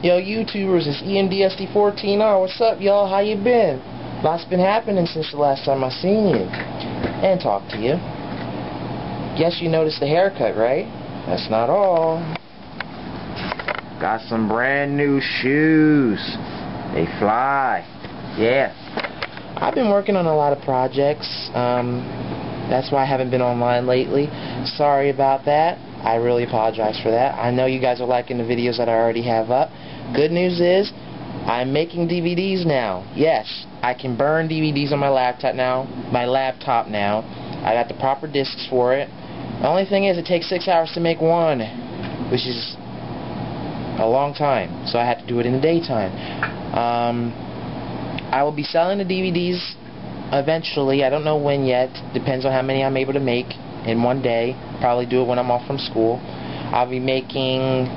Yo, YouTubers, it's EMDSD14. What's up, y'all? How you been? Lots been happening since the last time I seen you and talked to you. Guess you noticed the haircut, right? That's not all. Got some brand new shoes. They fly. Yeah. I've been working on a lot of projects. That's why I haven't been online lately. Sorry about that. I really apologize for that. I know you guys are liking the videos that I already have up. Good news is, I'm making DVDs now. Yes, I can burn DVDs on my laptop now. I got the proper discs for it. The only thing is, it takes 6 hours to make one, which is a long time. So I had to do it in the daytime. I will be selling the DVDs eventually. I don't know when yet. Depends on how many I'm able to make in one day. Probably do it when I'm off from school. I'll be making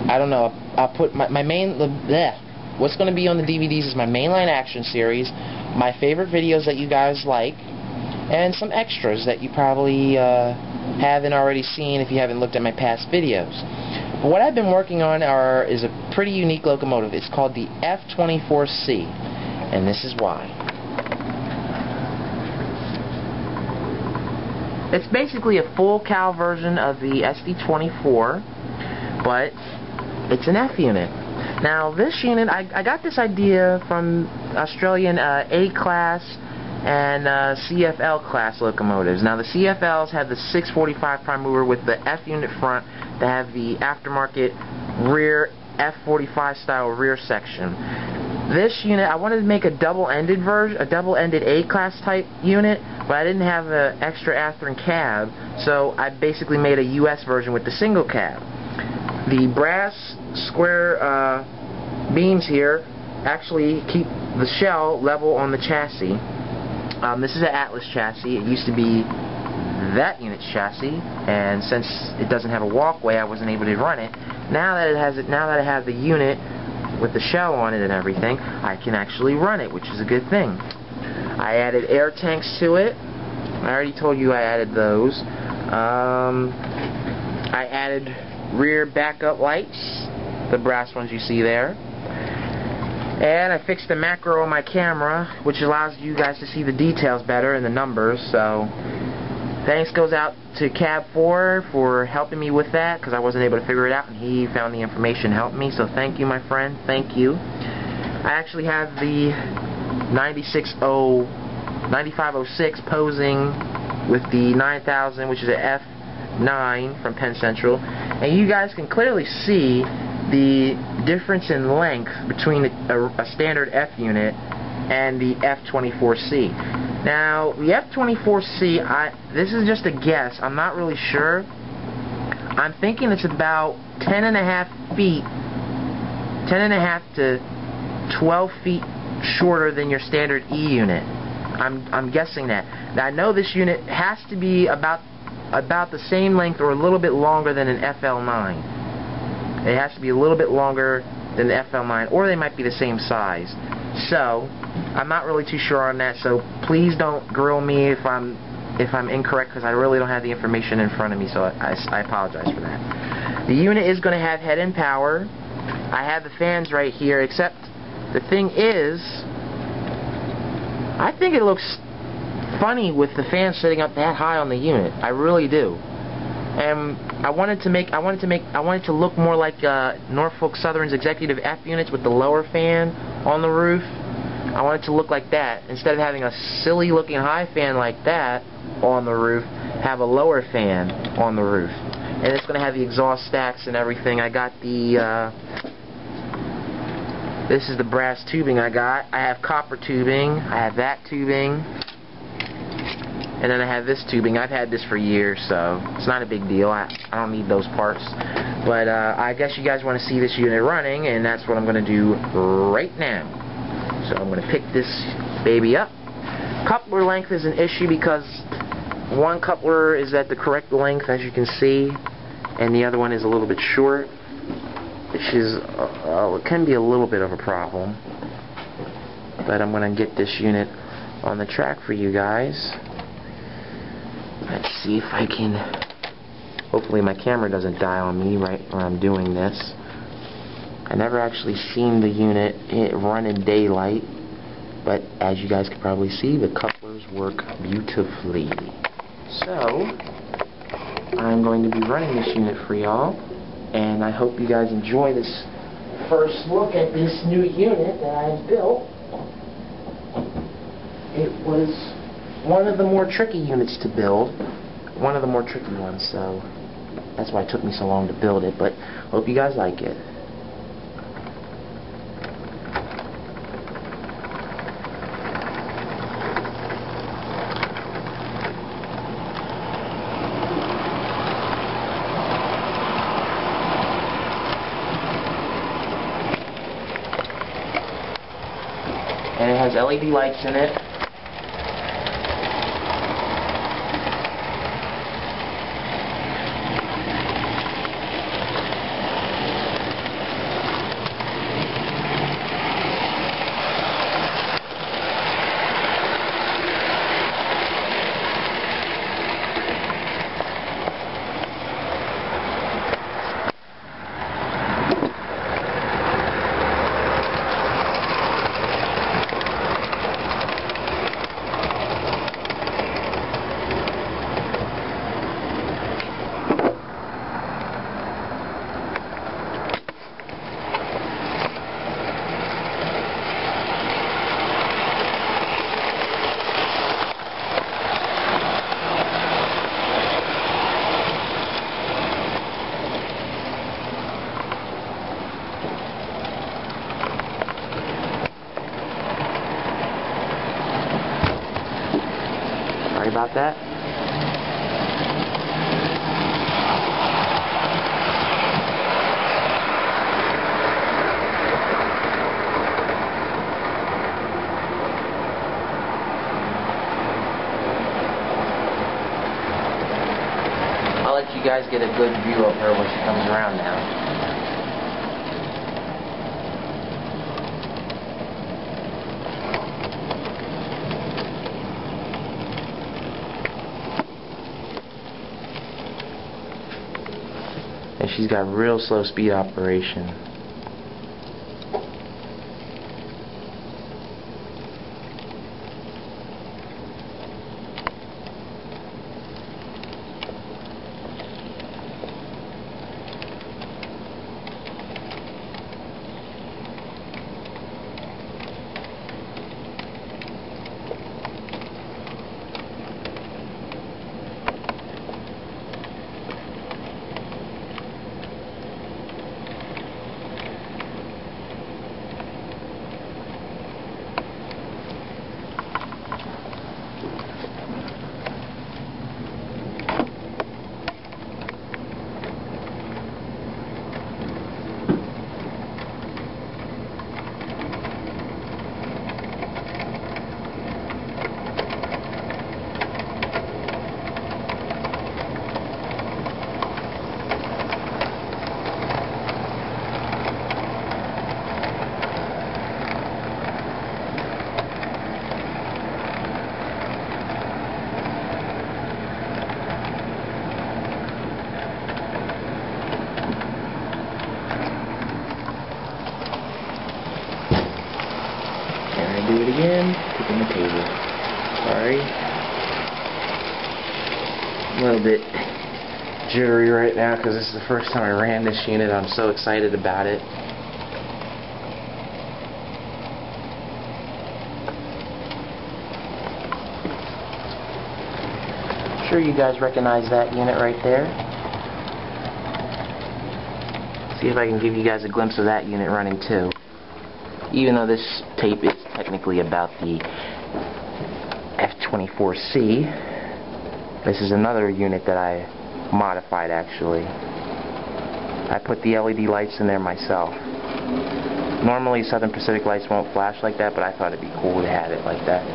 I don't know. I'll put my main what's going to be on the DVDs is my mainline action series, my favorite videos that you guys like, and some extras that you probably haven't already seen if you haven't looked at my past videos. But what I've been working on is a pretty unique locomotive. It's called the F24C, and this is why. It's basically a full cowl version of the SD24, but it's an F unit. Now this unit, I got this idea from Australian A-class and CFL class locomotives. Now the CFLs have the 645 prime mover with the F unit front that have the aftermarket rear F45 style rear section. This unit, I wanted to make a double-ended version, a double-ended A-class type unit, but I didn't have an extra aft and cab, so I basically made a US version with the single cab. The brass square beams here actually keep the shell level on the chassis. This is an Atlas chassis. It used to be that unit's chassis, and since it doesn't have a walkway, I wasn't able to run it. Now that I have the unit with the shell on it and everything, I can actually run it, which is a good thing. I added air tanks to it. I already told you I added those. I added rear backup lights, the brass ones you see there. And I fixed the macro on my camera, which allows you guys to see the details better and the numbers. So thanks goes out to Cab4 for helping me with that, because I wasn't able to figure it out, and he found the information and helped me. So thank you, my friend. Thank you. I actually have the 9506 posing with the 9000, which is an F9 from Penn Central, and you guys can clearly see the difference in length between a standard F unit and the F24C. Now, the F24C, this is just a guess. I'm not really sure. I'm thinking it's about 10.5 feet, 10.5 to 12 feet shorter than your standard E unit. I'm guessing that. Now, I know this unit has to be about the same length or a little bit longer than an FL9. It has to be a little bit longer than the FL9, or they might be the same size. So, I'm not really too sure on that, so please don't grill me if I'm incorrect, because I really don't have the information in front of me, so I apologize for that. The unit is going to have head-end power. I have the fans right here, except the thing is, I think it looks funny with the fans sitting up that high on the unit. I really do. And I wanted to look more like Norfolk Southern's executive F units with the lower fan on the roof. I want it to look like that. Instead of having a silly looking high fan like that on the roof, have a lower fan on the roof. And it's going to have the exhaust stacks and everything. I got the, this is the brass tubing I got. I have copper tubing. I have that tubing. And then I have this tubing. I've had this for years, so it's not a big deal. I don't need those parts. But I guess you guys want to see this unit running, and that's what I'm going to do right now. So I'm going to pick this baby up. Coupler length is an issue because one coupler is at the correct length, as you can see, and the other one is a little bit short, which is it can be a little bit of a problem. But I'm going to get this unit on the track for you guys. Let's see if I can Hopefully my camera doesn't die on me right when I'm doing this. I never actually seen the unit run in daylight, but as you guys can probably see, the couplers work beautifully. So I'm going to be running this unit for y'all, and I hope you guys enjoy this first look at this new unit that I have built. It was one of the more tricky units to build, one of the more tricky ones, so that's why it took me so long to build it, but hope you guys like it. And it has LED lights in it. Sorry about that. I'll let you guys get a good view of her when she comes around now. And she's got real slow speed operation. Do it again, picking the table. Sorry. A little bit jittery right now because this is the first time I ran this unit. I'm so excited about it. I'm sure you guys recognize that unit right there. See if I can give you guys a glimpse of that unit running too. Even though this tape is technically about the F24C, this is another unit that I modified actually. I put the LED lights in there myself. Normally Southern Pacific lights won't flash like that, but I thought it'd be cool to have it like that.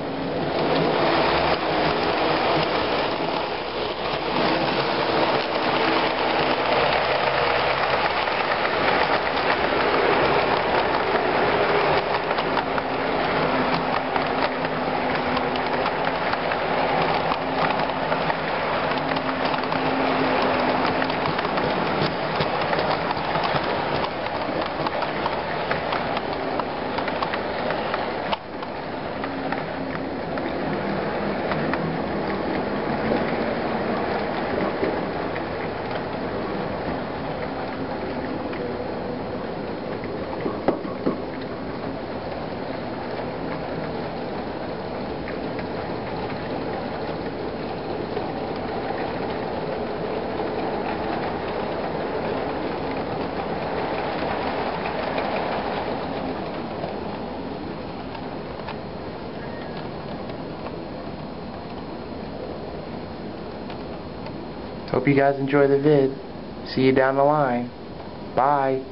Hope you guys enjoy the vid. See you down the line. Bye.